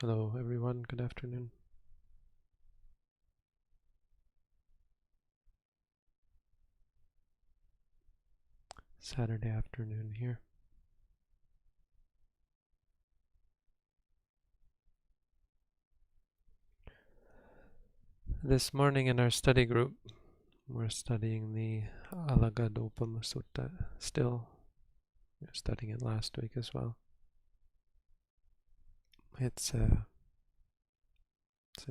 Hello everyone, good afternoon. Saturday afternoon here. This morning in our study group, we're studying the Alagadopama Sutta still. We were studying it last week as well. It's an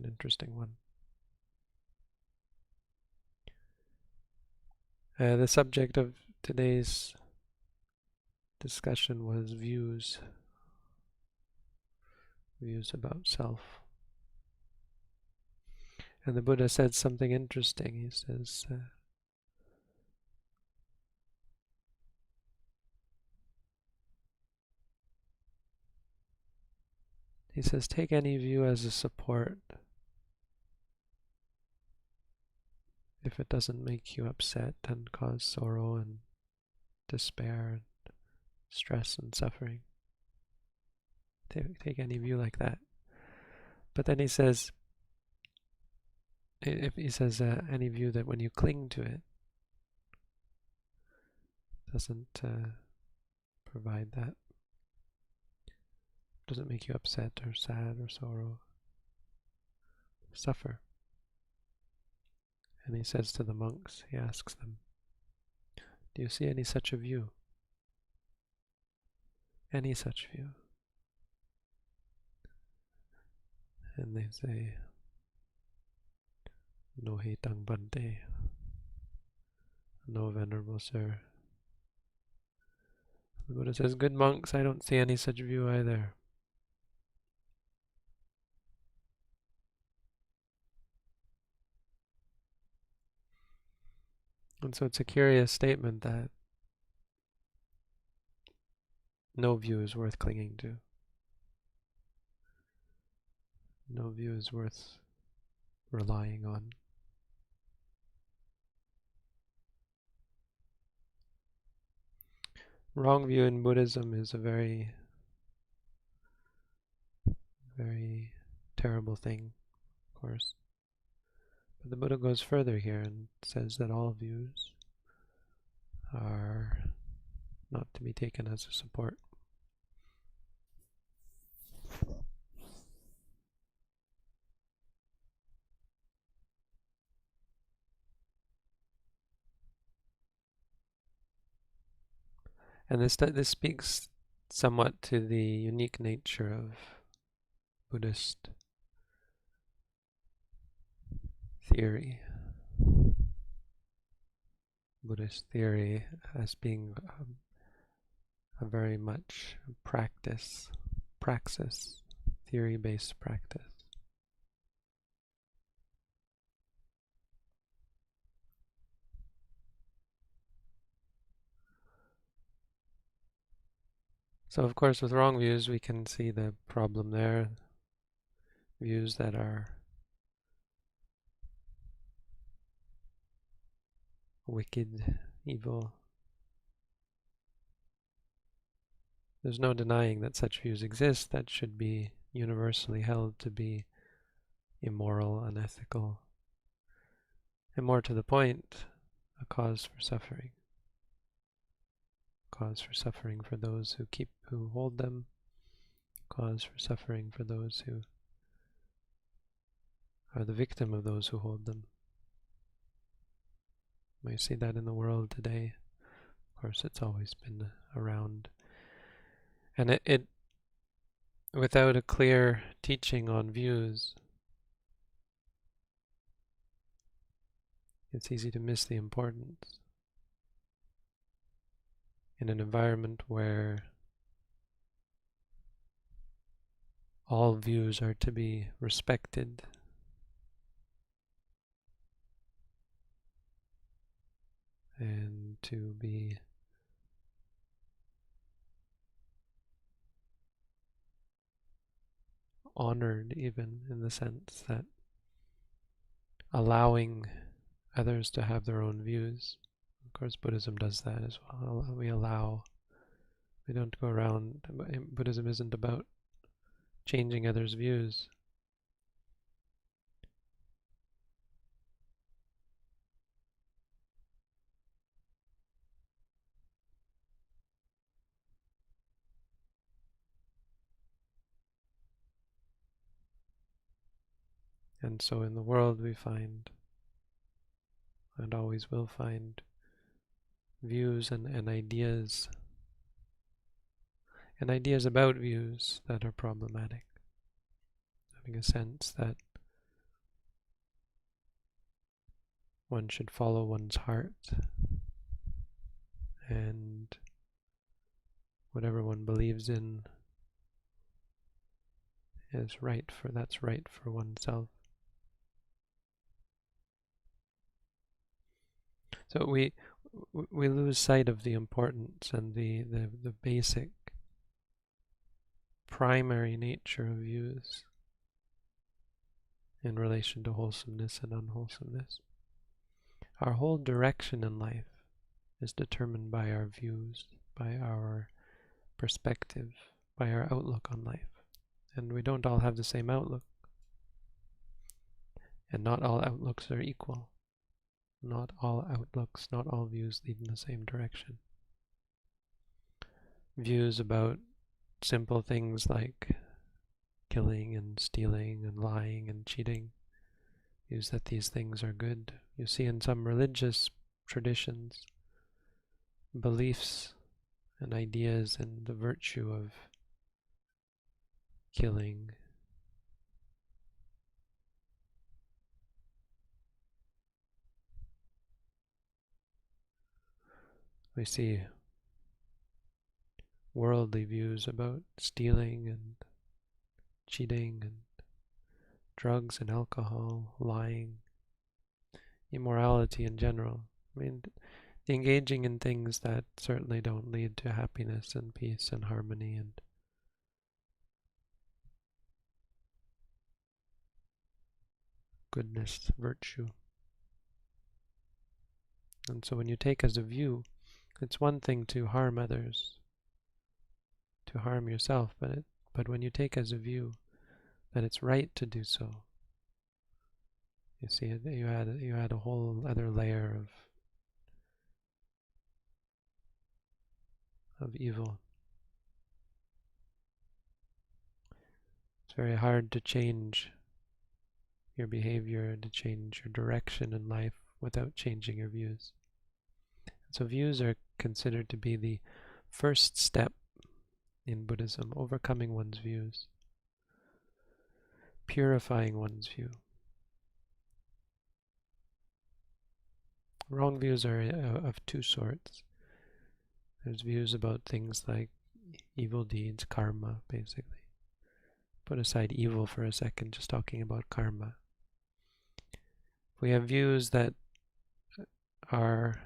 interesting one. The subject of today's discussion was views about self. And the Buddha said something interesting. He says, take any view as a support. If it doesn't make you upset and cause sorrow and despair and stress and suffering, take any view like that. But then he says, any view that when you cling to it doesn't provide that, doesn't make you upset or sad or sorrow, suffer. And he says to the monks, he asks them, do you see any such a view? Any such view? And they say, no hetang bante, no venerable sir. The Buddha says, good monks, I don't see any such view either. And so it's a curious statement that no view is worth clinging to. No view is worth relying on. Wrong view in Buddhism is a very, very terrible thing, of course. But the Buddha goes further here and says that all views are not to be taken as a support. And this speaks somewhat to the unique nature of Buddhist theory. Buddhist theory as being a very much praxis, theory-based practice. So of course with wrong views we can see the problem there. Views that are wicked, evil. There's no denying that such views exist that should be universally held to be immoral, unethical, and more to the point, a cause for suffering. Cause for suffering for those who hold them, cause for suffering for those who are the victim of those who hold them. We see that in the world today. Of course, it's always been around. And it without a clear teaching on views, it's easy to miss the importance. In an environment where all views are to be respected, and to be honored, even in the sense that allowing others to have their own views. Of course, Buddhism does that as well. We don't go around, Buddhism isn't about changing others' views. And so in the world we find, and always will find, views and ideas about views that are problematic. Having a sense that one should follow one's heart, and whatever one believes in is that's right for oneself. So we lose sight of the importance and the basic primary nature of views in relation to wholesomeness and unwholesomeness. Our whole direction in life is determined by our views, by our perspective, by our outlook on life. And we don't all have the same outlook. And not all outlooks are equal. Not all outlooks, not all views lead in the same direction. Views about simple things like killing and stealing and lying and cheating, views that these things are good. You see in some religious traditions, beliefs and ideas in the virtue of killing, we see worldly views about stealing and cheating and drugs and alcohol, lying, immorality in general. I mean, the engaging in things that certainly don't lead to happiness and peace and harmony and goodness, virtue. And so when you take as a view, it's one thing to harm others, to harm yourself, but when you take as a view that it's right to do so, you see, you add a whole other layer of evil. It's very hard to change your behavior, to change your direction in life without changing your views. So views are considered to be the first step in Buddhism, overcoming one's views, purifying one's view. Wrong views are of two sorts. There's views about things like evil deeds, karma, basically. Put aside evil for a second, just talking about karma. We have views that are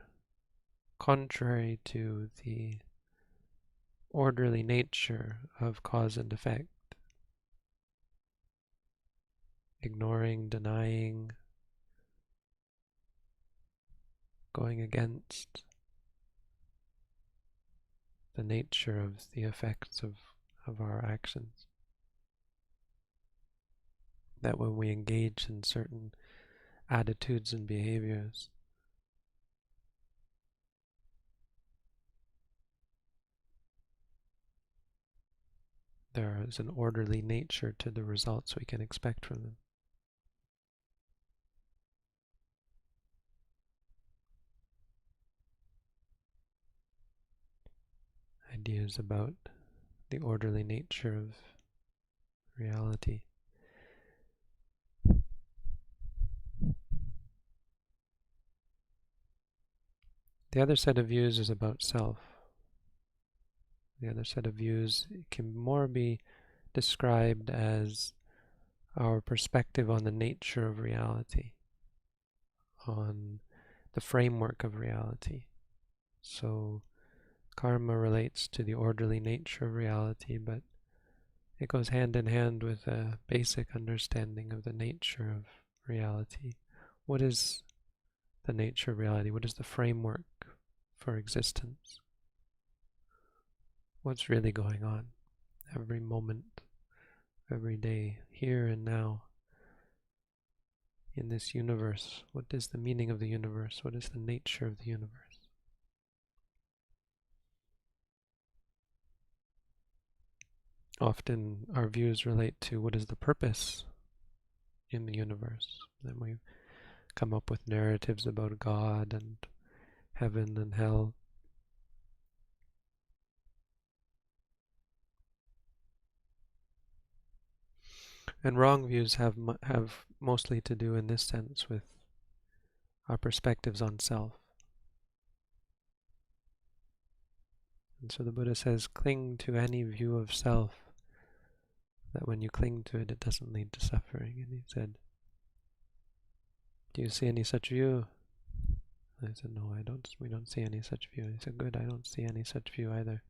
contrary to the orderly nature of cause and effect, ignoring, denying, going against the nature of the effects of our actions. That when we engage in certain attitudes and behaviors, there is an orderly nature to the results we can expect from them. Ideas about the orderly nature of reality. The other set of views is about self. The other set of views can more be described as our perspective on the nature of reality, on the framework of reality. So karma relates to the orderly nature of reality, but it goes hand in hand with a basic understanding of the nature of reality. What is the nature of reality? What is the framework for existence? What's really going on every moment every day, here and now, in this universe. What is the meaning of the universe? What is the nature of the universe? Often our views relate to what is the purpose in the universe. Then we come up with narratives about God and heaven and hell. And wrong views have mostly to do in this sense with our perspectives on self. And so the Buddha says, cling to any view of self, that when you cling to it, it doesn't lead to suffering. And he said, do you see any such view? I said, no, we don't see any such view. He said, good, I don't see any such view either.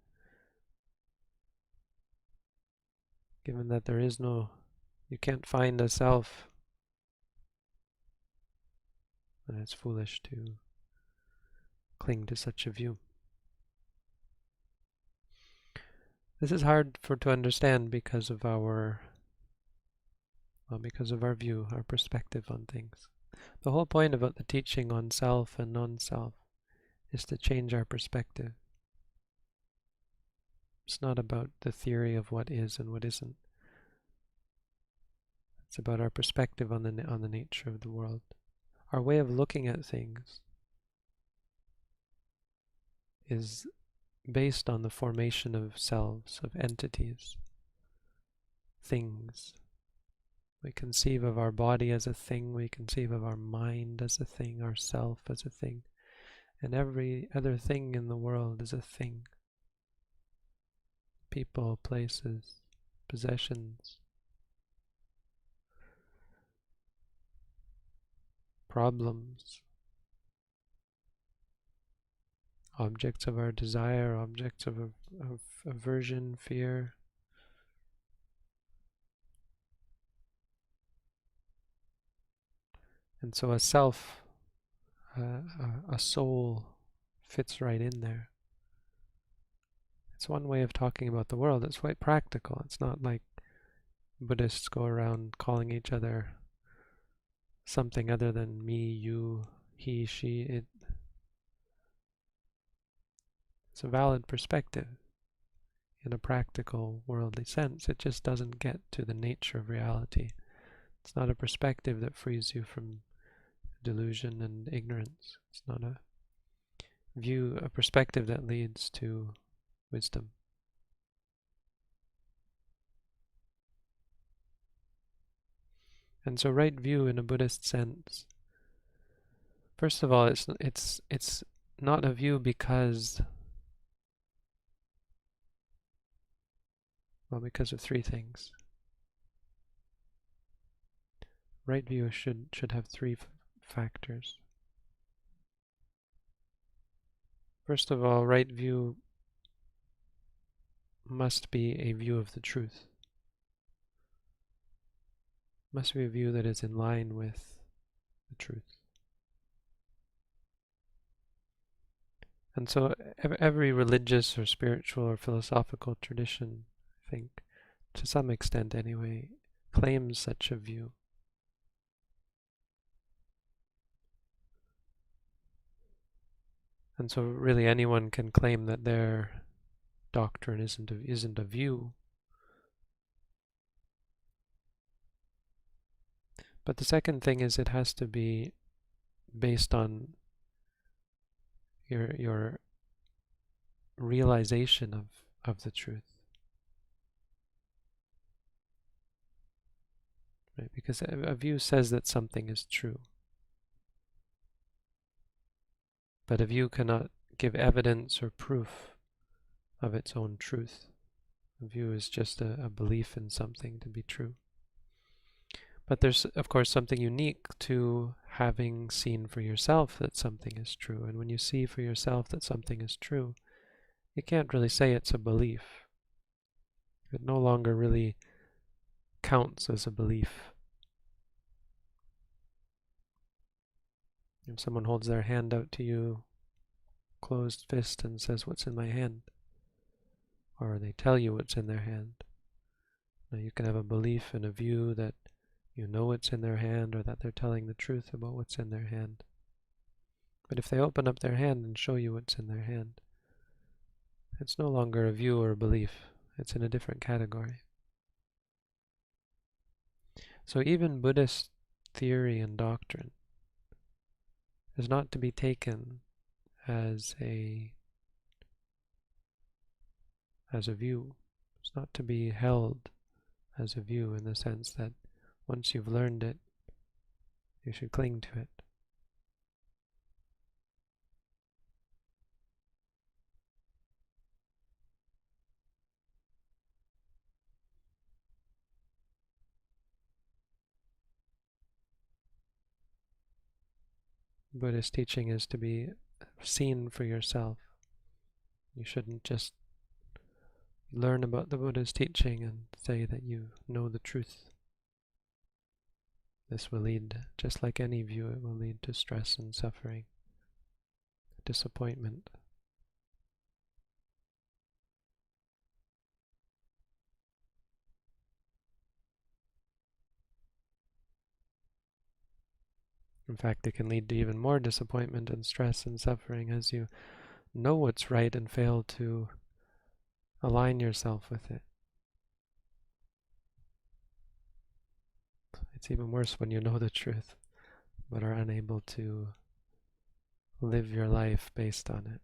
Given that there is no, you can't find a self, then it's foolish to cling to such a view. This is hard to understand because of our view, our perspective on things. The whole point about the teaching on self and non-self is to change our perspective. It's not about the theory of what is and what isn't. It's about our perspective on the nature of the world. Our way of looking at things is based on the formation of selves, of entities, things. We conceive of our body as a thing, we conceive of our mind as a thing, ourself as a thing, and every other thing in the world is a thing. People, places, possessions, problems, objects of our desire, objects of aversion, fear. And so a self, a soul fits right in there. It's one way of talking about the world. It's quite practical. It's not like Buddhists go around calling each other something other than me, you, he, she, it. It's a valid perspective in a practical, worldly sense. It just doesn't get to the nature of reality. It's not a perspective that frees you from delusion and ignorance. It's not a perspective that leads to wisdom. And so right view in a Buddhist sense, first of all, it's not a view because of three things. Right view should have three factors. First of all, right view must be a view of the truth. Must be a view that is in line with the truth. And so every religious or spiritual or philosophical tradition, I think, to some extent anyway, claims such a view. And so really anyone can claim that their doctrine isn't a view. But the second thing is it has to be based on your realization of the truth. Right? Because a view says that something is true. But a view cannot give evidence or proof of its own truth. A view is just a belief in something to be true. But there's, of course, something unique to having seen for yourself that something is true. And when you see for yourself that something is true, you can't really say it's a belief. It no longer really counts as a belief. If someone holds their hand out to you, closed fist, and says, "What's in my hand?" or they tell you what's in their hand. You can have a belief and a view that you know what's in their hand or that they're telling the truth about what's in their hand. But if they open up their hand and show you what's in their hand, it's no longer a view or a belief. It's in a different category. So even Buddhist theory and doctrine is not to be taken as a view. It's not to be held as a view in the sense that once you've learned it, you should cling to it. Buddhist teaching is to be seen for yourself. You shouldn't just learn about the Buddha's teaching and say that you know the truth. This will lead, just like any view, it will lead to stress and suffering, disappointment. In fact, it can lead to even more disappointment and stress and suffering as you know what's right and fail to align yourself with it. It's even worse when you know the truth, but are unable to live your life based on it.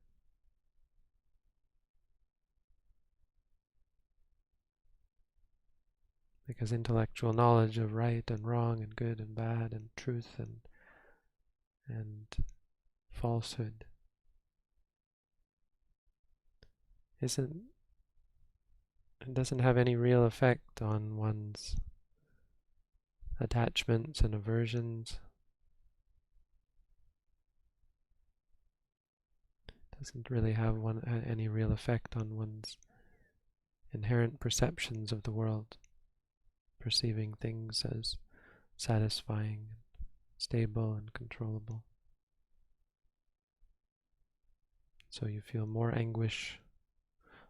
Because intellectual knowledge of right and wrong and good and bad and truth and falsehood doesn't have any real effect on one's attachments and aversions. Doesn't really have any real effect on one's inherent perceptions of the world, perceiving things as satisfying, stable and controllable. So you feel more anguish.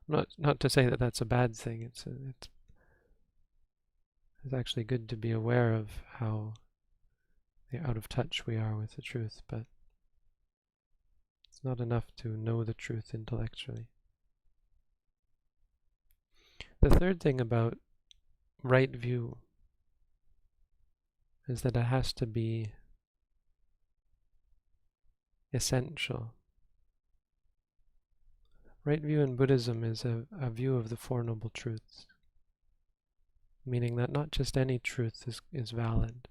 Not to say that that's a bad thing. It's actually good to be aware of how out of touch we are with the truth, but it's not enough to know the truth intellectually. The third thing about right view is that it has to be essential. Right view in Buddhism is a view of the Four Noble Truths, meaning that not just any truth is valid.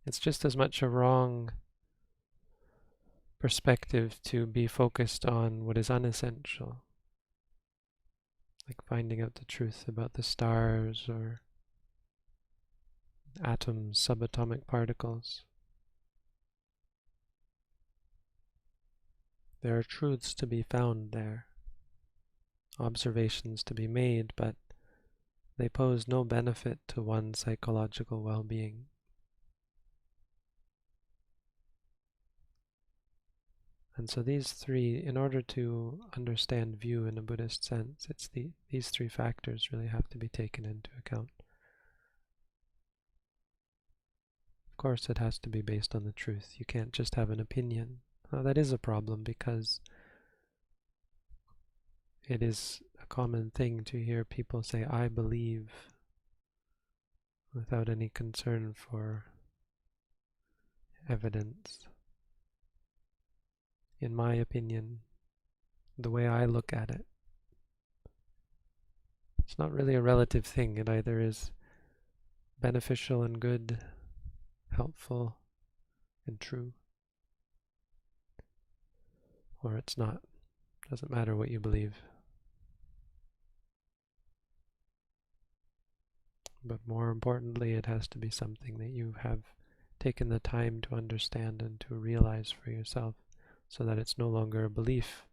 It's just as much a wrong perspective to be focused on what is unessential, like finding out the truth about the stars or atoms, subatomic particles. There are truths to be found there, observations to be made, but they pose no benefit to one's psychological well-being. And so these three, in order to understand view in a Buddhist sense, these three factors really have to be taken into account. Of course, it has to be based on the truth. You can't just have an opinion. That is a problem because it is a common thing to hear people say, "I believe," without any concern for evidence. In my opinion, the way I look at it, it's not really a relative thing. It either is beneficial and good, helpful and true, or it's not. Doesn't matter what you believe. But more importantly, it has to be something that you have taken the time to understand and to realize for yourself, so that it's no longer a belief,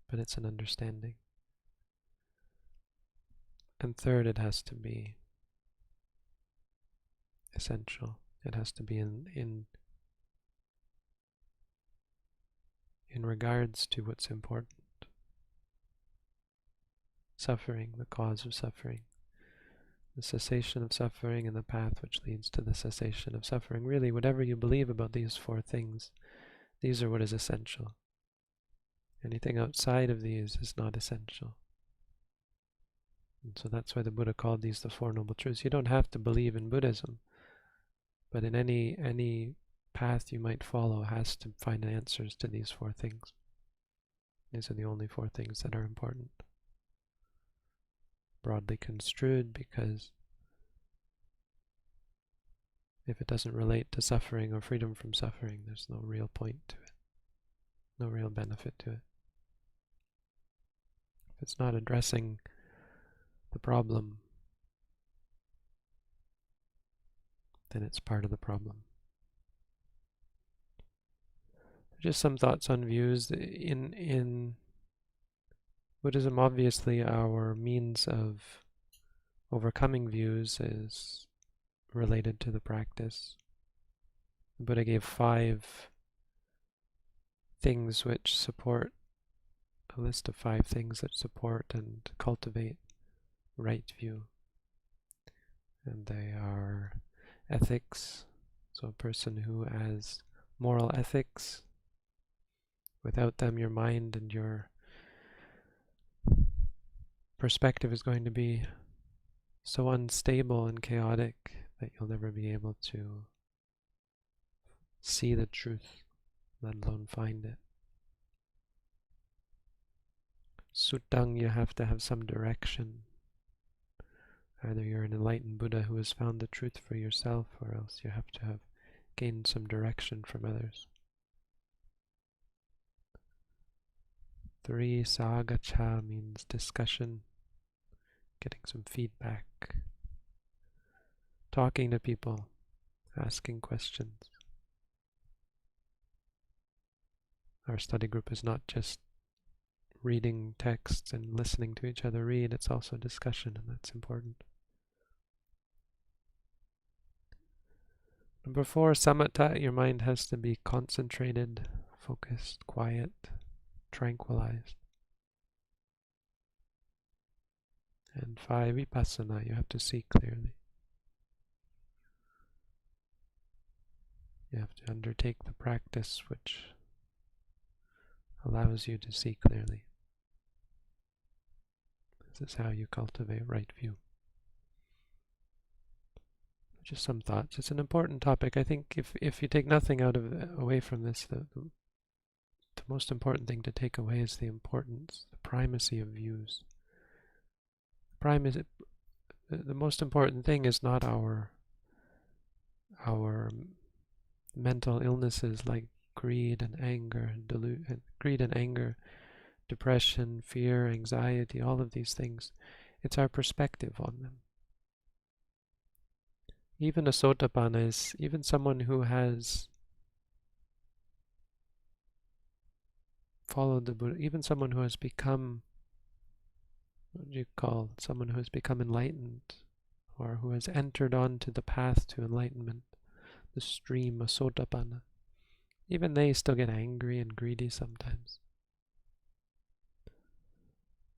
but it's an understanding. And third, it has to be essential. It has to be in regards to what's important. Suffering, the cause of suffering. the cessation of suffering and the path which leads to the cessation of suffering. Really, whatever you believe about these four things, these are what is essential. Anything outside of these is not essential. And so that's why the Buddha called these the Four Noble Truths. You don't have to believe in Buddhism, but in any path you might follow has to find answers to these four things. These are the only four things that are important. Broadly construed, because if it doesn't relate to suffering or freedom from suffering, there's no real point to it, no real benefit to it. If it's not addressing the problem, then it's part of the problem. Just some thoughts on views. In Buddhism, obviously our means of overcoming views is related to the practice. The Buddha gave 5 things which support, a list of 5 things that support and cultivate right view. And they are ethics, so a person who has moral ethics. Without them, your mind and your perspective is going to be so unstable and chaotic that you'll never be able to see the truth, let alone find it. Suttang, you have to have some direction. Either you're an enlightened Buddha who has found the truth for yourself, or else you have to have gained some direction from others. 3, sagacha means discussion, getting some feedback, talking to people, asking questions. Our study group is not just reading texts and listening to each other read, it's also discussion, and that's important. Number 4, samatha, your mind has to be concentrated, focused, quiet, tranquilized. And 5, vipassana, you have to see clearly. You have to undertake the practice which allows you to see clearly. This is how you cultivate right view. Just some thoughts. It's an important topic. I think if you take nothing away from this, the most important thing to take away is the importance, the primacy of views. The most important thing is not our mental illnesses like greed and anger, depression, fear, anxiety, all of these things. It's our perspective on them. Even a sotapanna is, even someone who has followed the Buddha, even someone who has become, someone who has become enlightened, or who has entered onto the path to enlightenment, the stream of sotapanna, even they still get angry and greedy sometimes.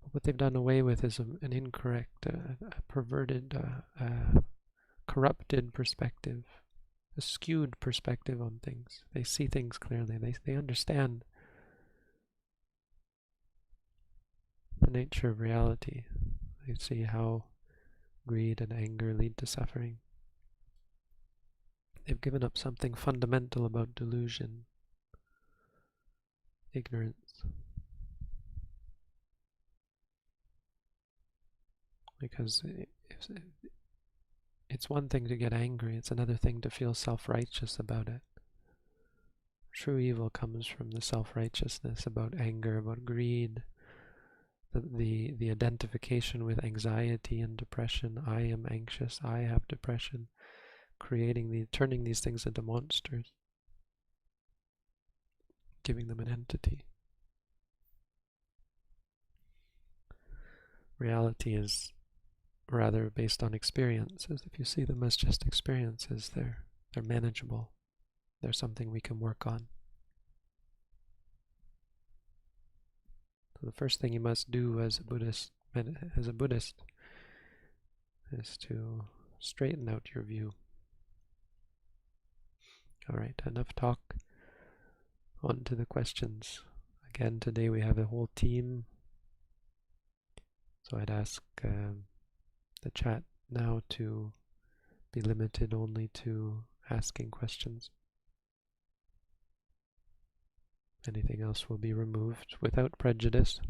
But what they've done away with is an incorrect, a perverted, corrupted perspective, a skewed perspective on things. They see things clearly. They understand the nature of reality. They see how greed and anger lead to suffering. They've given up something fundamental about delusion, ignorance. Because it's one thing to get angry, it's another thing to feel self-righteous about it. True evil comes from the self-righteousness about anger, about greed, the identification with anxiety and depression. I am anxious, I have depression, turning these things into monsters, giving them an entity. Reality is rather based on experiences. If you see them as just experiences, they're manageable. They're something we can work on. So the first thing you must do as a Buddhist is to straighten out your view. All right, enough talk. On to the questions. Again, today we have a whole team. So I'd ask the chat now to be limited only to asking questions. Anything else will be removed without prejudice,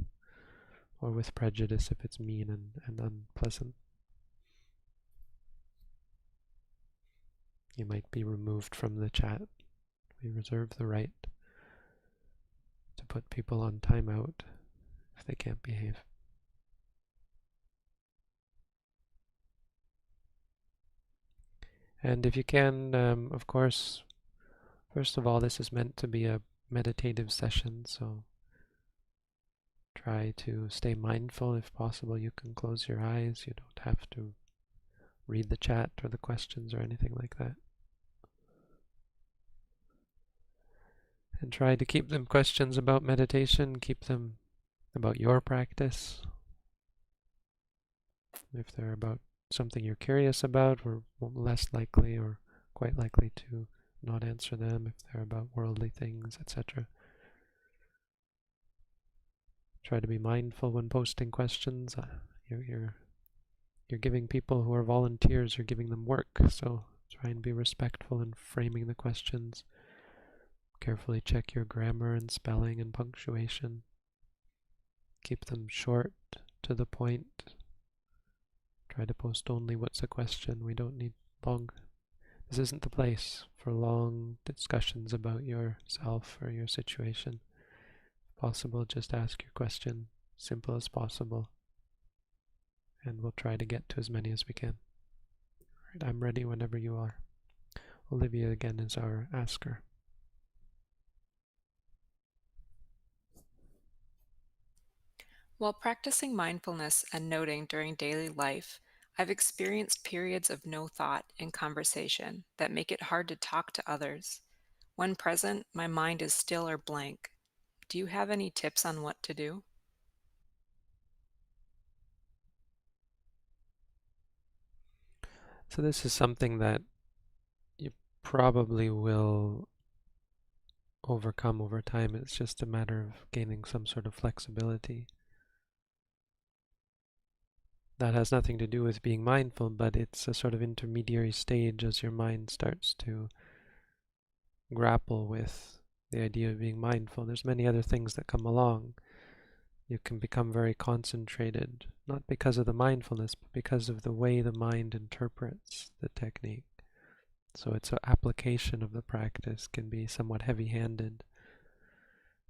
or with prejudice if it's mean and unpleasant. You might be removed from the chat. We reserve the right to put people on timeout if they can't behave. And if you can, of course, first of all, this is meant to be a meditative session, so try to stay mindful if possible. You can close your eyes. You don't have to read the chat or the questions or anything like that. And try to keep them questions about meditation, keep them about your practice. If they're about something you're curious about, we're less likely or quite likely to not answer them. If they're about worldly things, etc. Try to be mindful when posting questions. You're giving people who are volunteers, you're giving them work, so try and be respectful in framing the questions. Carefully check your grammar and spelling and punctuation. Keep them short, to the point. Try to post only what's a question. We don't need long. This isn't the place for long discussions about yourself or your situation. If possible, just ask your question, simple as possible, and we'll try to get to as many as we can. Right, I'm ready whenever you are. Olivia again is our asker. While practicing mindfulness and noting during daily life, I've experienced periods of no thought in conversation that make it hard to talk to others. When present, my mind is still or blank. Do you have any tips on what to do? So this is something that you probably will overcome over time. It's just a matter of gaining some sort of flexibility. That has nothing to do with being mindful, but it's a sort of intermediary stage as your mind starts to grapple with the idea of being mindful. There's many other things that come along. You can become very concentrated, not because of the mindfulness, but because of the way the mind interprets the technique. So its application of the practice can be somewhat heavy-handed.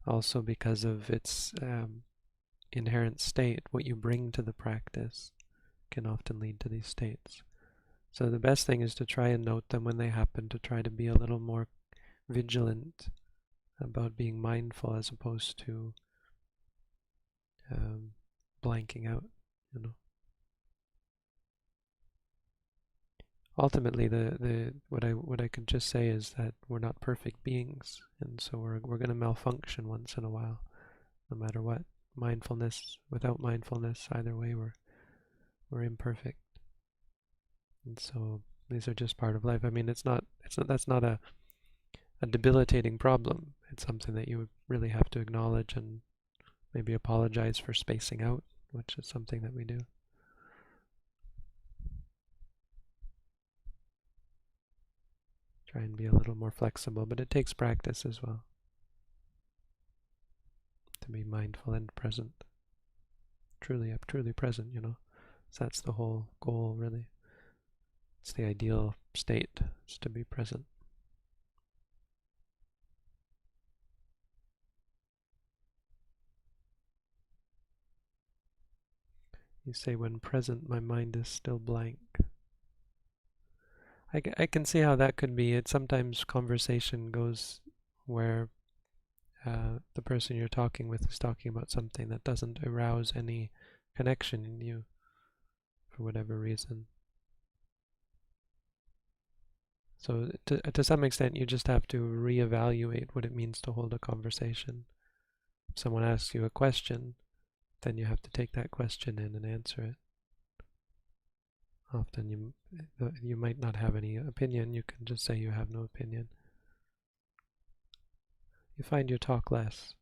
Also because of its inherent state, what you bring to the practice can often lead to these states. So the best thing is to try and note them when they happen, to try to be a little more vigilant about being mindful as opposed to blanking out, Ultimately, what I could just say is that we're not perfect beings, and so we're going to malfunction once in a while, no matter what. Mindfulness, without mindfulness, either way, we're imperfect, and so these are just part of life. I mean, that's not a debilitating problem. It's something that you would really have to acknowledge and maybe apologize for spacing out, which is something that we do. Try and be a little more flexible, but it takes practice as well to be mindful and present. Truly present, So that's the whole goal, really. It's the ideal state, is to be present. You say, when present, my mind is still blank. I can see how that could be. Sometimes conversation goes where the person you're talking with is talking about something that doesn't arouse any connection in you for whatever reason. So to some extent, you just have to reevaluate what it means to hold a conversation. If someone asks you a question, then you have to take that question in and answer it. Often you might not have any opinion. You can just say you have no opinion. You find you talk less.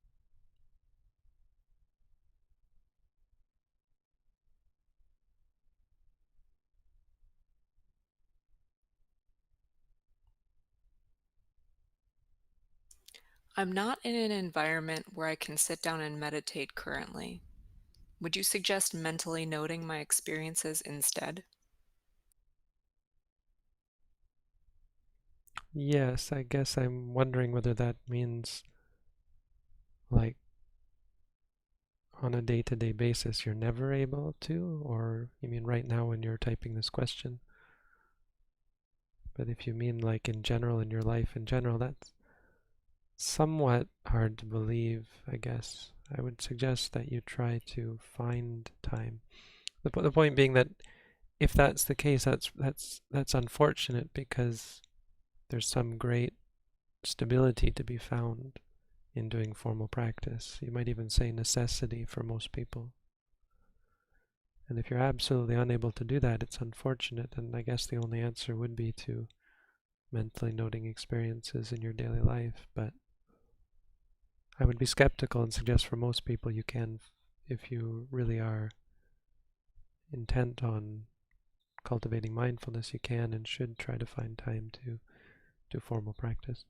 I'm not in an environment where I can sit down and meditate currently. Would you suggest mentally noting my experiences instead? Yes, I guess I'm wondering whether that means, like, on a day-to-day basis you're never able to, or you mean right now when you're typing this question? But if you mean like in general, in your life in general, that's somewhat hard to believe, I guess. I would suggest that you try to find time. The point being that if that's the case, that's unfortunate, because there's some great stability to be found in doing formal practice. You might even say necessity for most people. And if you're absolutely unable to do that, it's unfortunate, and I guess the only answer would be to mentally noting experiences in your daily life. But I would be skeptical and suggest for most people you can, if you really are intent on cultivating mindfulness, you can and should try to find time to do formal practice.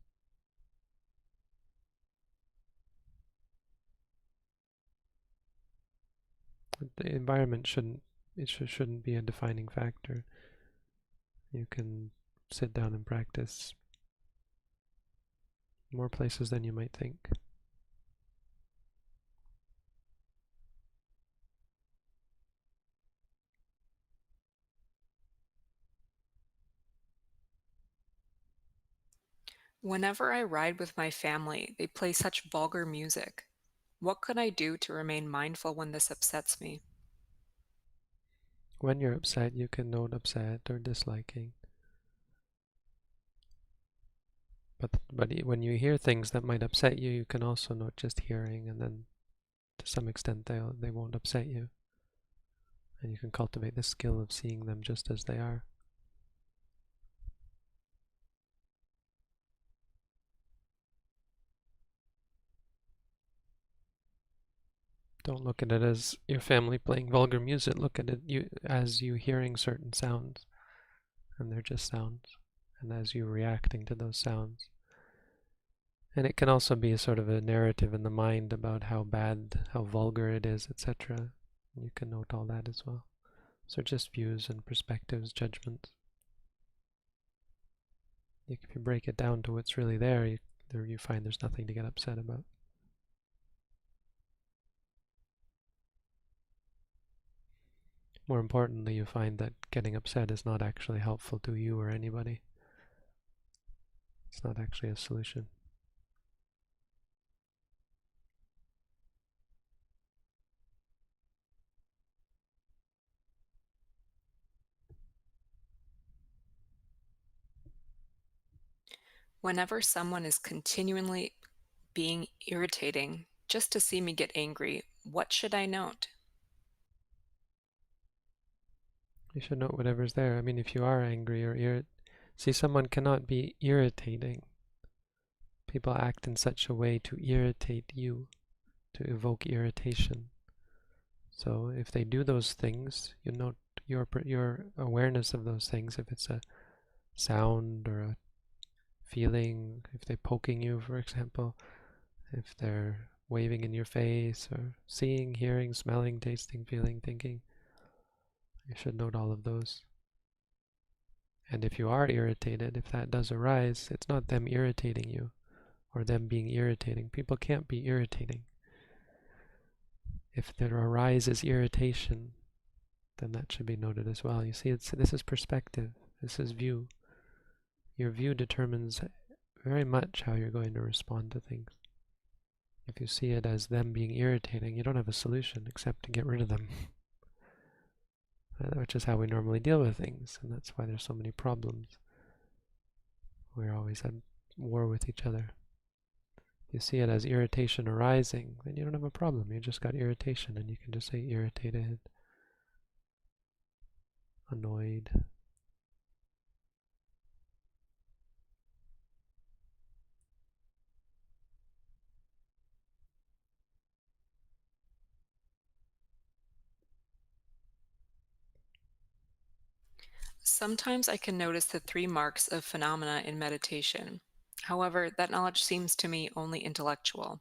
The environment shouldn't be a defining factor. You can sit down and practice more places than you might think. Whenever I ride with my family, they play such vulgar music. What could I do to remain mindful when this upsets me? When you're upset, you can note upset or disliking. But when you hear things that might upset you, you can also note just hearing, and then to some extent they won't upset you. And you can cultivate the skill of seeing them just as they are. Don't look at it as your family playing vulgar music. Look at it as you hearing certain sounds, and they're just sounds, and as you reacting to those sounds. And it can also be a sort of a narrative in the mind about how bad, how vulgar it is, etc. You can note all that as well. So just views and perspectives, judgments. If you break it down to what's really there, you find there's nothing to get upset about. More importantly, you find that getting upset is not actually helpful to you or anybody. It's not actually a solution. Whenever someone is continually being irritating just to see me get angry, what should I note? You should note whatever's there. I mean, if you are angry or see, someone cannot be irritating. People act in such a way to irritate you, to evoke irritation. So if they do those things, you note your awareness of those things. If it's a sound or a feeling, if they're poking you, for example, if they're waving in your face, or seeing, hearing, smelling, tasting, feeling, thinking, you should note all of those. And if you are irritated, if that does arise, it's not them irritating you or them being irritating. People can't be irritating. If there arises irritation, then that should be noted as well. You see, this is perspective. This is view. Your view determines very much how you're going to respond to things. If you see it as them being irritating, you don't have a solution except to get rid of them. Which is how we normally deal with things, and that's why there's so many problems. We're always at war with each other. If you see it as irritation arising, then you don't have a problem. You just got irritation, and you can just say irritated. annoyed. Sometimes I can notice the three marks of phenomena in meditation. However, that knowledge seems to me only intellectual.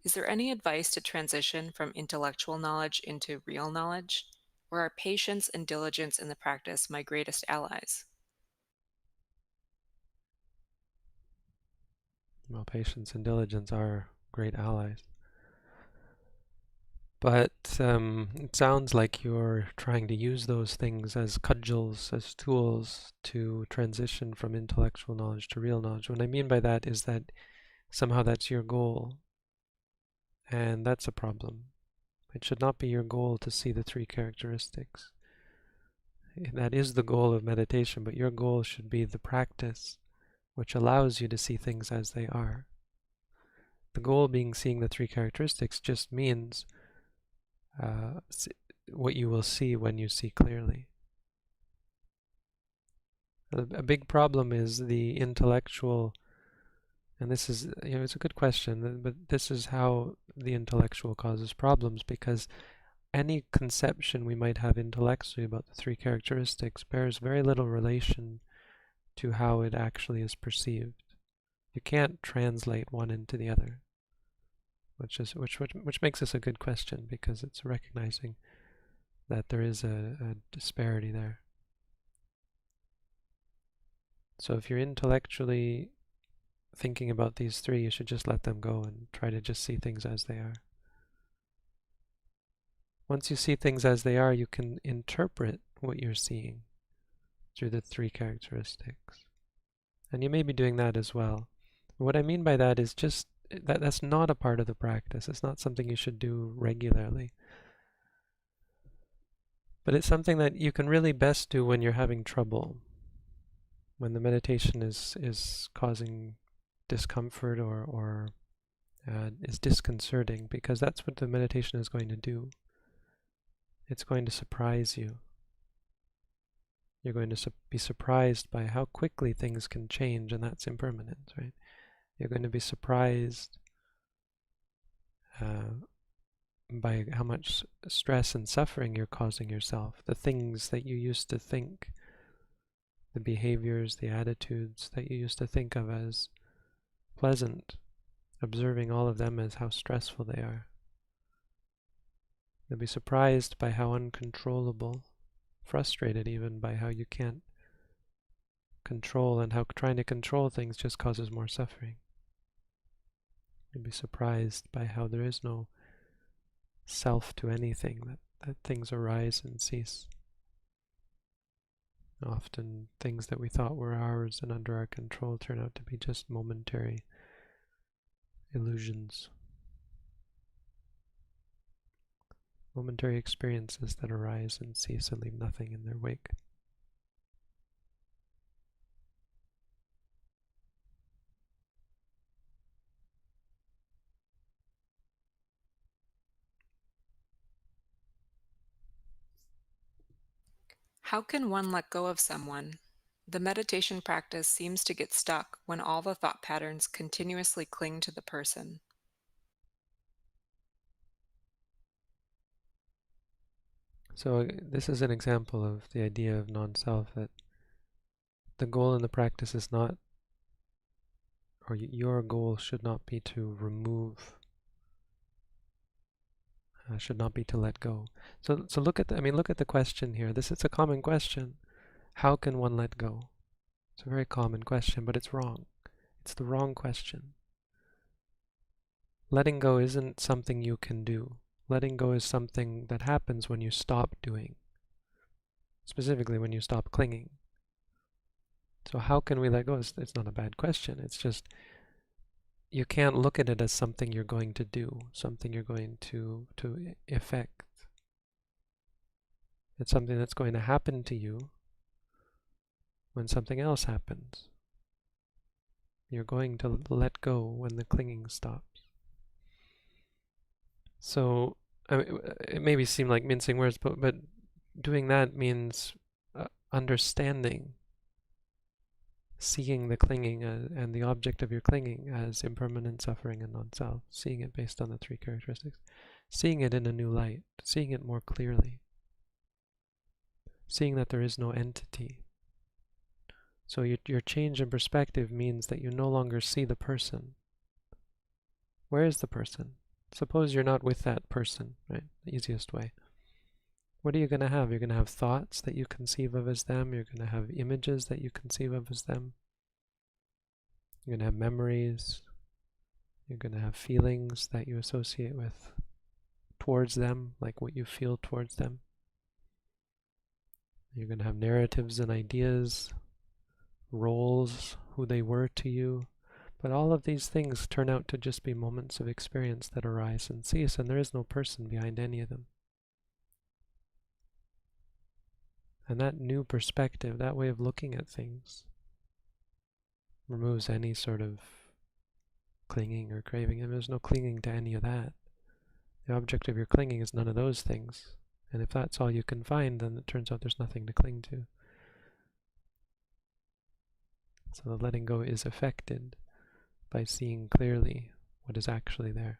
Is there any advice to transition from intellectual knowledge into real knowledge? Or are patience and diligence in the practice my greatest allies? Well, patience and diligence are great allies. But it sounds like you're trying to use those things as cudgels, as tools to transition from intellectual knowledge to real knowledge. What I mean by that is that somehow that's your goal, and that's a problem. It should not be your goal to see the three characteristics. That is the goal of meditation, but your goal should be the practice which allows you to see things as they are. The goal being seeing the three characteristics just means uh, what you will see when you see clearly. A big problem is the intellectual, and this is, it's a good question, but this is how the intellectual causes problems, because any conception we might have intellectually about the three characteristics bears very little relation to how it actually is perceived. You can't translate one into the other, which makes this a good question, because it's recognizing that there is a disparity there. So if you're intellectually thinking about these three, you should just let them go and try to just see things as they are. Once you see things as they are, you can interpret what you're seeing through the three characteristics. And you may be doing that as well. What I mean by that is just that's not a part of the practice. It's not something you should do regularly. But it's something that you can really best do when you're having trouble, when the meditation is causing discomfort or is disconcerting, because that's what the meditation is going to do. It's going to surprise you. You're going to be surprised by how quickly things can change, and that's impermanence, right? You're going to be surprised by how much stress and suffering you're causing yourself. The things that you used to think, the behaviors, the attitudes that you used to think of as pleasant, observing all of them as how stressful they are. You'll be surprised by how uncontrollable, frustrated even by how you can't control, and how trying to control things just causes more suffering. You'll be surprised by how there is no self to anything, that things arise and cease. Often things that we thought were ours and under our control turn out to be just momentary illusions. Momentary experiences that arise and cease and leave nothing in their wake. How can one let go of someone? The meditation practice seems to get stuck when all the thought patterns continuously cling to the person. So this is an example of the idea of non-self, that the goal in the practice is not, or your goal should not be to remove, should not be to let go. So look at look at the question here. This is a common question. How can one let go? It's a very common question, but it's wrong. It's the wrong question. Letting go isn't something you can do. Letting go is something that happens when you stop doing. Specifically when you stop clinging. So how can we let go? It's not a bad question. It's just you can't look at it as something you're going to do, something you're going to effect. It's something that's going to happen to you when something else happens. You're going to let go when the clinging stops. So it maybe seem like mincing words, but doing that means understanding, seeing the clinging and the object of your clinging as impermanent, suffering, and non-self, seeing it based on the three characteristics, seeing it in a new light, seeing it more clearly, seeing that there is no entity. So your change in perspective means that you no longer see the person. Where is the person? Suppose you're not with that person, right? The easiest way. What are you going to have? You're going to have thoughts that you conceive of as them. You're going to have images that you conceive of as them. You're going to have memories. You're going to have feelings that you associate with towards them, like what you feel towards them. You're going to have narratives and ideas, roles, who they were to you. But all of these things turn out to just be moments of experience that arise and cease, and there is no person behind any of them. And that new perspective, that way of looking at things, removes any sort of clinging or craving. And there's no clinging to any of that. The object of your clinging is none of those things. And if that's all you can find, then it turns out there's nothing to cling to. So the letting go is affected by seeing clearly what is actually there.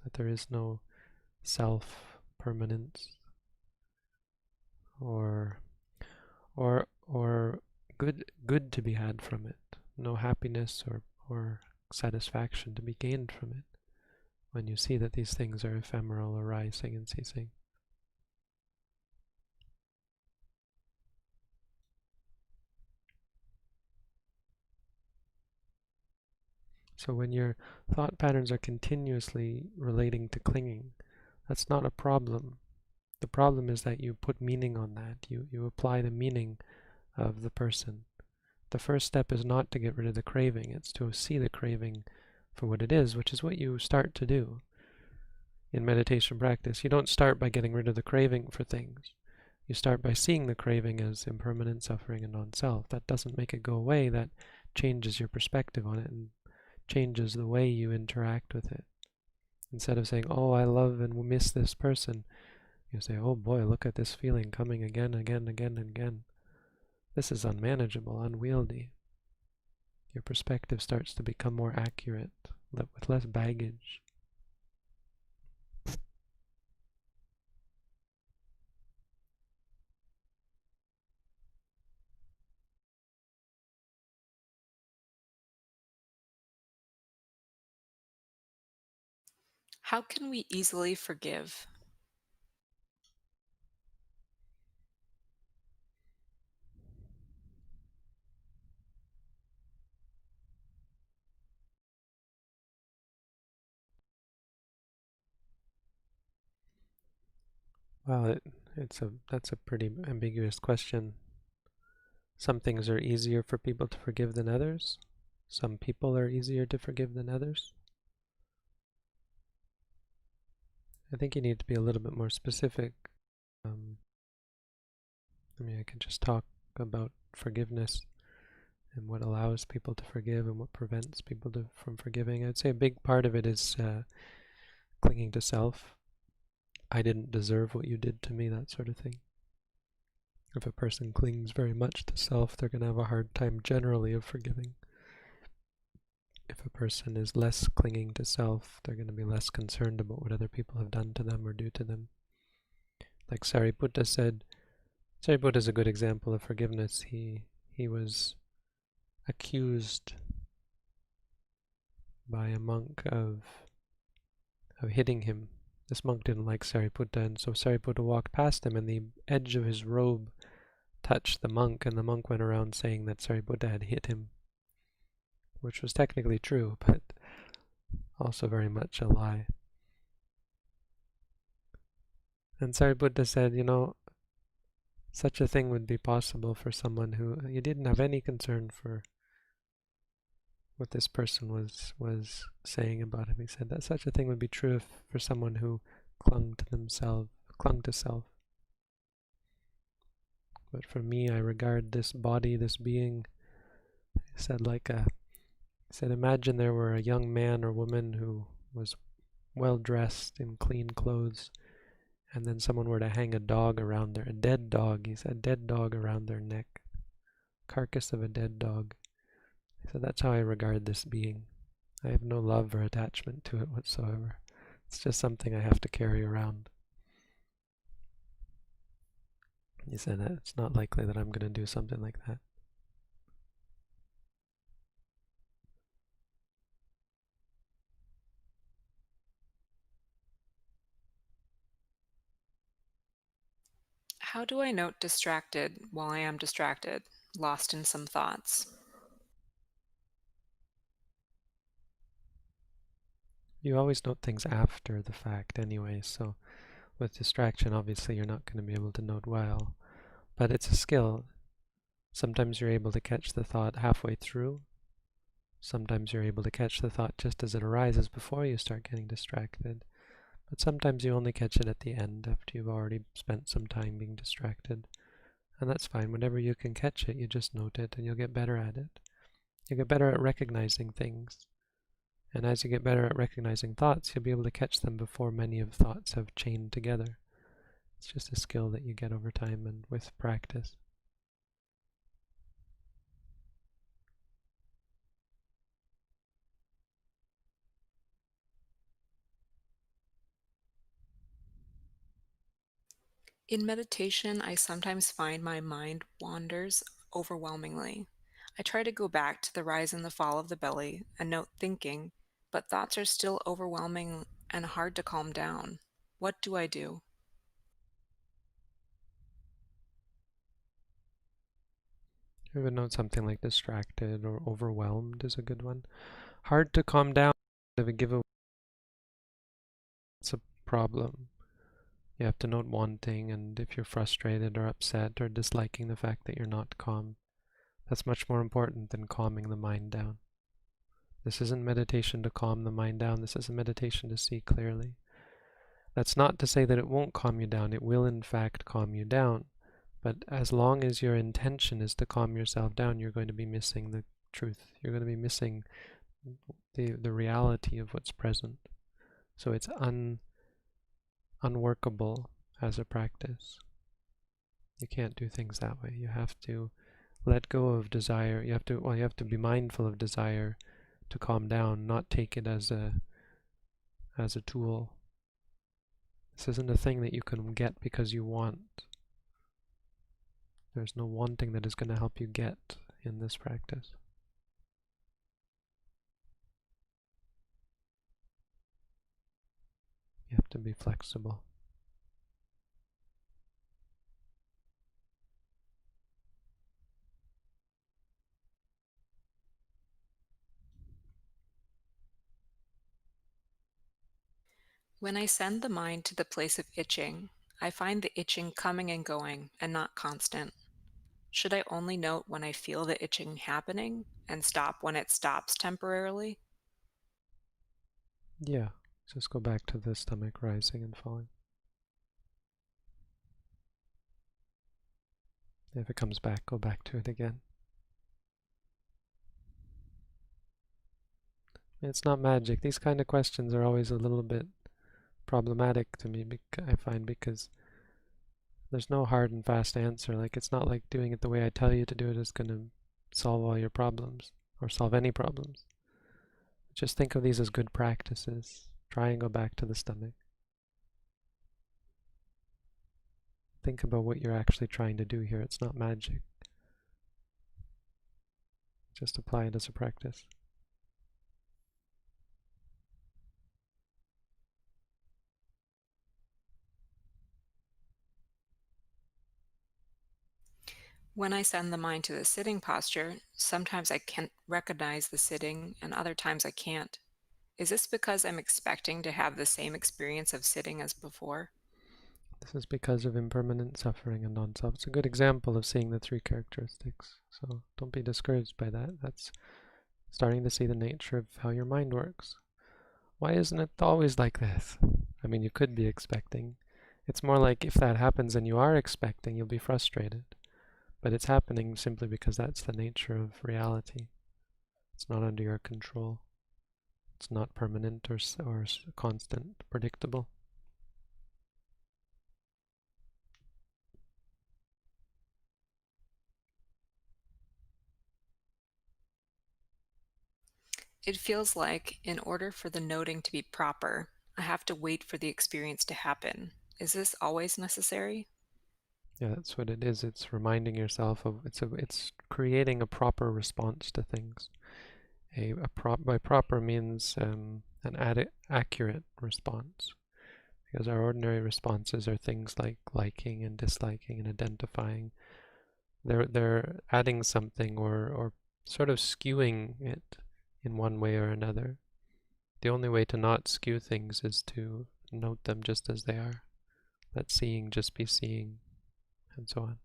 That there is no self-permanence or good to be had from it. No happiness or satisfaction to be gained from it when you see that these things are ephemeral, arising and ceasing. So when your thought patterns are continuously relating to clinging, that's not a problem. The problem is that you put meaning on that. You apply the meaning of the person. The first step is not to get rid of the craving. It's to see the craving for what it is, which is what you start to do in meditation practice. You don't start by getting rid of the craving for things. You start by seeing the craving as impermanent, suffering, and non-self. That doesn't make it go away. That changes your perspective on it and changes the way you interact with it. Instead of saying, oh, I love and miss this person, you say, oh boy, look at this feeling coming again, again, again, and again. This is unmanageable, unwieldy. Your perspective starts to become more accurate, with less baggage. How can we easily forgive? Well, that's a pretty ambiguous question. Some things are easier for people to forgive than others. Some people are easier to forgive than others. I think you need to be a little bit more specific. I can just talk about forgiveness and what allows people to forgive and what prevents people from forgiving. I'd say a big part of it is clinging to self. I didn't deserve what you did to me, that sort of thing. If a person clings very much to self, they're going to have a hard time generally of forgiving. If a person is less clinging to self, they're going to be less concerned about what other people have done to them or do to them. Like Sariputta said, Sariputta is a good example of forgiveness. He was accused by a monk of hitting him. This monk didn't like Sariputta, and so Sariputta walked past him, and the edge of his robe touched the monk, and the monk went around saying that Sariputta had hit him, which was technically true, but also very much a lie. And Sariputta said, such a thing would be possible for someone who you didn't have any concern for what this person was saying about him. He said that such a thing would be true for someone who clung to self. But for me, I regard this body, this being, he said, imagine there were a young man or woman who was well dressed in clean clothes, and then someone were to hang a dog around a dead dog, he said, dead dog around their neck, carcass of a dead dog. He said, that's how I regard this being. I have no love or attachment to it whatsoever. It's just something I have to carry around. He said, it's not likely that I'm going to do something like that. How do I note distracted while I am distracted, lost in some thoughts? You always note things after the fact anyway, so with distraction, obviously you're not going to be able to note well. But it's a skill. Sometimes you're able to catch the thought halfway through. Sometimes you're able to catch the thought just as it arises before you start getting distracted. But sometimes you only catch it at the end after you've already spent some time being distracted. And that's fine. Whenever you can catch it, you just note it and you'll get better at it. You'll get better at recognizing things. And as you get better at recognizing thoughts, you'll be able to catch them before many of thoughts have chained together. It's just a skill that you get over time and with practice. In meditation, I sometimes find my mind wanders overwhelmingly. I try to go back to the rise and the fall of the belly and note thinking, but thoughts are still overwhelming and hard to calm down. What do I do? I would note something like distracted or overwhelmed is a good one. Hard to calm down. If a giveaway, it's a problem. You have to note wanting, and if you're frustrated or upset or disliking the fact that you're not calm, that's much more important than calming the mind down. This isn't meditation to calm the mind down. This is a meditation to see clearly. That's not to say that it won't calm you down. It will, in fact, calm you down. But as long as your intention is to calm yourself down, you're going to be missing the truth. You're going to be missing the reality of what's present. So it's unworkable as a practice. You can't do things that way. You have to let go of desire. You have to be mindful of desire to calm down, not take it as a tool. This isn't a thing that you can get because you want. There's no wanting that is going to help you get in this practice. You have to be flexible. When I send the mind to the place of itching, I find the itching coming and going and not constant. Should I only note when I feel the itching happening and stop when it stops temporarily? Yeah, just go back to the stomach rising and falling. If it comes back, go back to it again. It's not magic. These kind of questions are always a little bit problematic to me, I find, because there's no hard and fast answer. Like, it's not like doing it the way I tell you to do it is going to solve all your problems or solve any problems. Just think of these as good practices. Try and go back to the stomach. Think about what you're actually trying to do here. It's not magic. Just apply it as a practice. When I send the mind to the sitting posture, sometimes I can recognize the sitting and other times I can't. Is this because I'm expecting to have the same experience of sitting as before? This is because of impermanent suffering and non-self. It's a good example of seeing the three characteristics. So don't be discouraged by that. That's starting to see the nature of how your mind works. Why isn't it always like this? I mean, you could be expecting. It's more like if that happens and you are expecting, you'll be frustrated. But it's happening simply because that's the nature of reality. It's not under your control. It's not permanent or constant, predictable. It feels like in order for the noting to be proper, I have to wait for the experience to happen. Is this always necessary? Yeah, that's what it is. It's reminding yourself of it's creating a proper response to things. By proper means an accurate response. Because our ordinary responses are things like liking and disliking and identifying. They're adding something or sort of skewing it in one way or another. The only way to not skew things is to note them just as they are. Let seeing just be seeing, and so on.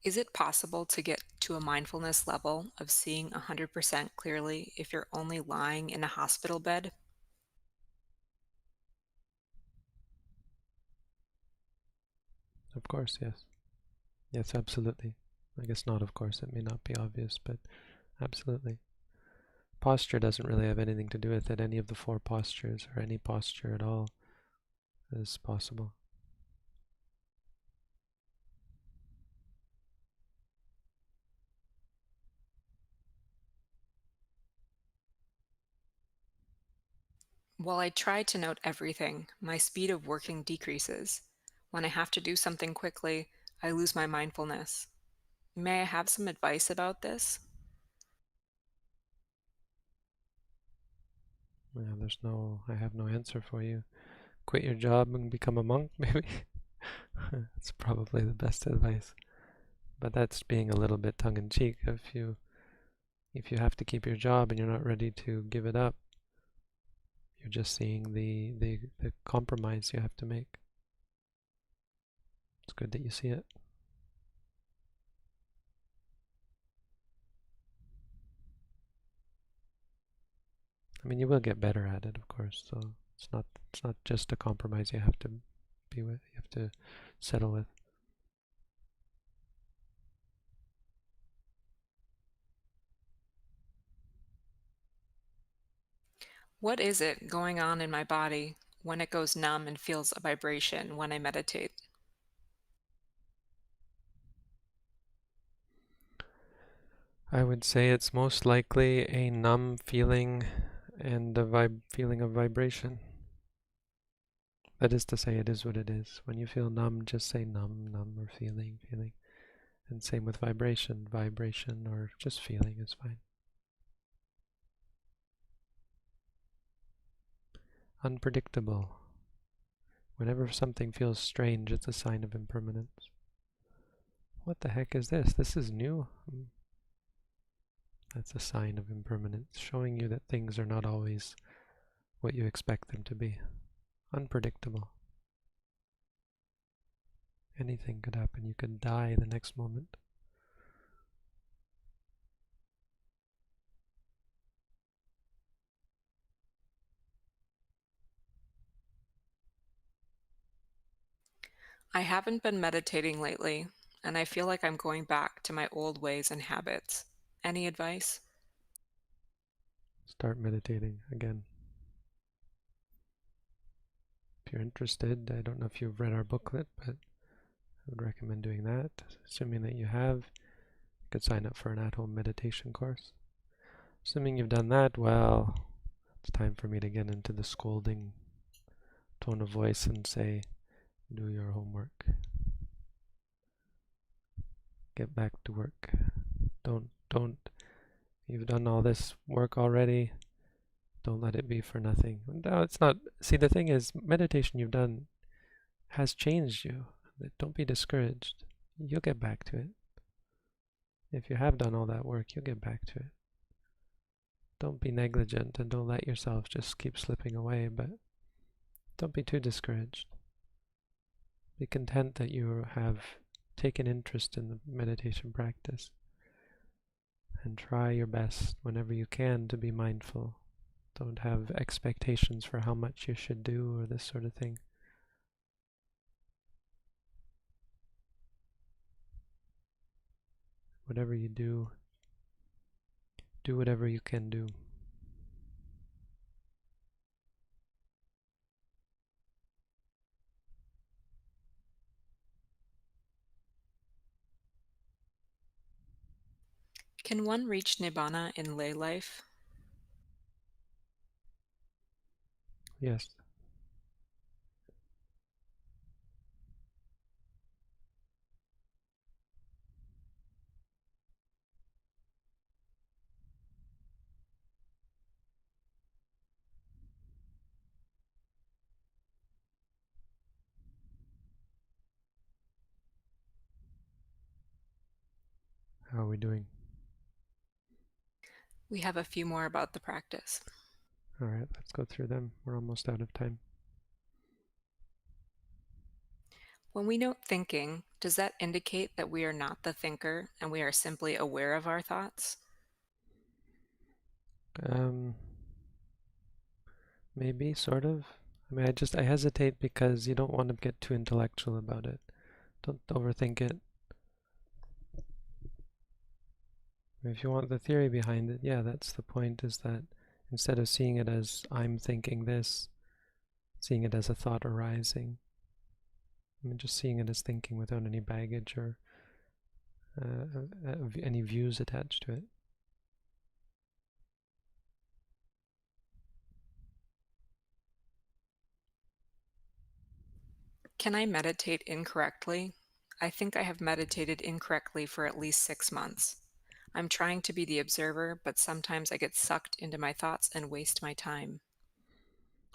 Is it possible to get to a mindfulness level of seeing 100% clearly if you're only lying in a hospital bed? Of course, yes. Yes, absolutely. I guess not, of course. It may not be obvious, but absolutely. Posture doesn't really have anything to do with it. Any of the four postures, or any posture at all, is possible. While I try to note everything, my speed of working decreases. When I have to do something quickly, I lose my mindfulness. May I have some advice about this? Yeah, I have no answer for you. Quit your job and become a monk, maybe? That's probably the best advice. But that's being a little bit tongue-in-cheek. If you have to keep your job and you're not ready to give it up, you're just seeing the compromise you have to make. It's good that you see it. I mean, you will get better at it, of course. So it's not just a compromise you have to be with. You have to settle with. What is it going on in my body when it goes numb and feels a vibration when I meditate? I would say it's most likely a numb feeling and a feeling of vibration. That is to say, it is what it is. When you feel numb, just say numb, numb, or feeling, feeling. And same with vibration, vibration, or just feeling is fine. Unpredictable. Whenever something feels strange, it's a sign of impermanence. What the heck is this? This is new? That's a sign of impermanence, showing you that things are not always what you expect them to be. Unpredictable. Anything could happen. You could die the next moment. I haven't been meditating lately, and I feel like I'm going back to my old ways and habits. Any advice? Start meditating again. If you're interested, I don't know if you've read our booklet, but I would recommend doing that. Assuming that you have, you could sign up for an at-home meditation course. Assuming you've done that, well, it's time for me to get into the scolding tone of voice and say, do your homework. Get back to work. Don't, you've done all this work already. Don't let it be for nothing. No, it's not. See, the thing is, meditation you've done has changed you. Don't be discouraged. You'll get back to it. If you have done all that work, you'll get back to it. Don't be negligent and don't let yourself just keep slipping away, but don't be too discouraged. Be content that you have taken interest in the meditation practice and try your best whenever you can to be mindful. Don't have expectations for how much you should do or this sort of thing. Whatever you do whatever you can do. Can one reach Nibbana in lay life? Yes. How are we doing? We have a few more about the practice. All right, let's go through them. We're almost out of time. When we note thinking, does that indicate that we are not the thinker and we are simply aware of our thoughts? Um, Maybe, sort of. I mean, I hesitate because you don't want to get too intellectual about it. Don't overthink it. If you want the theory behind it, yeah, that's the point, is that instead of seeing it as I'm thinking this, seeing it as a thought arising. I mean, just seeing it as thinking without any baggage or any views attached to it. Can I meditate incorrectly? I think I have meditated incorrectly for at least 6 months. I'm trying to be the observer, but sometimes I get sucked into my thoughts and waste my time.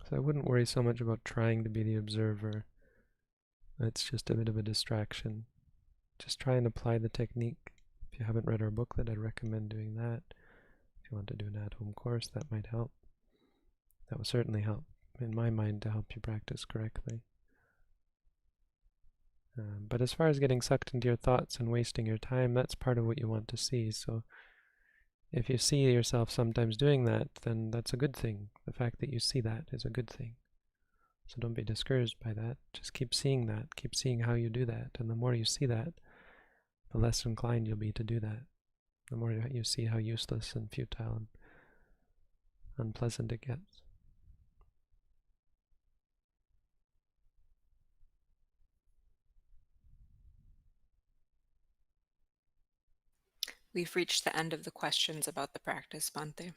So I wouldn't worry so much about trying to be the observer. It's just a bit of a distraction. Just try and apply the technique. If you haven't read our booklet, I'd recommend doing that. If you want to do an at-home course, that might help. That will certainly help, in my mind, to help you practice correctly. But as far as getting sucked into your thoughts and wasting your time, that's part of what you want to see. So if you see yourself sometimes doing that, then that's a good thing. The fact that you see that is a good thing. So don't be discouraged by that. Just keep seeing that. Keep seeing how you do that. And the more you see that, the less inclined you'll be to do that. The more you see how useless and futile and unpleasant it gets. We've reached the end of the questions about the practice, Bhante.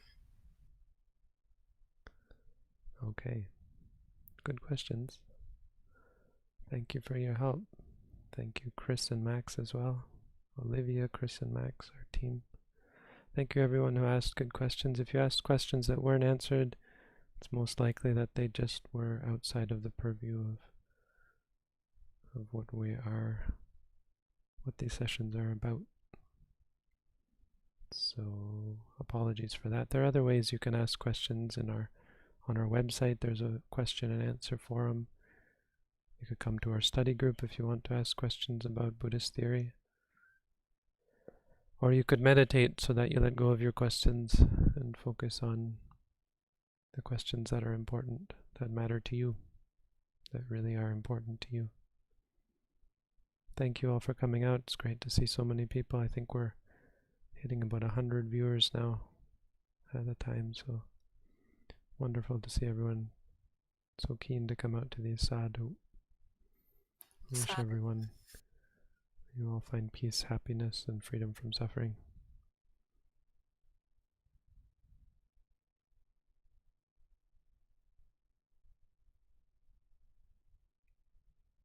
Okay, good questions. Thank you for your help. Thank you, Chris and Max, as well. Olivia, Chris, and Max, our team. Thank you, everyone who asked good questions. If you asked questions that weren't answered, it's most likely that they just were outside of the purview of what these sessions are about. So apologies for that. There are other ways you can ask questions on our website. There's a question and answer forum. You could come to our study group if you want to ask questions about Buddhist theory. Or you could meditate so that you let go of your questions and focus on the questions that are important, that matter to you, that really are important to you. Thank you all for coming out. It's great to see so many people. I think we're hitting about 100 viewers now at a time, so wonderful to see everyone so keen to come out to these sadhu. I wish Sadhu. everyone, you all find peace, happiness, and freedom from suffering.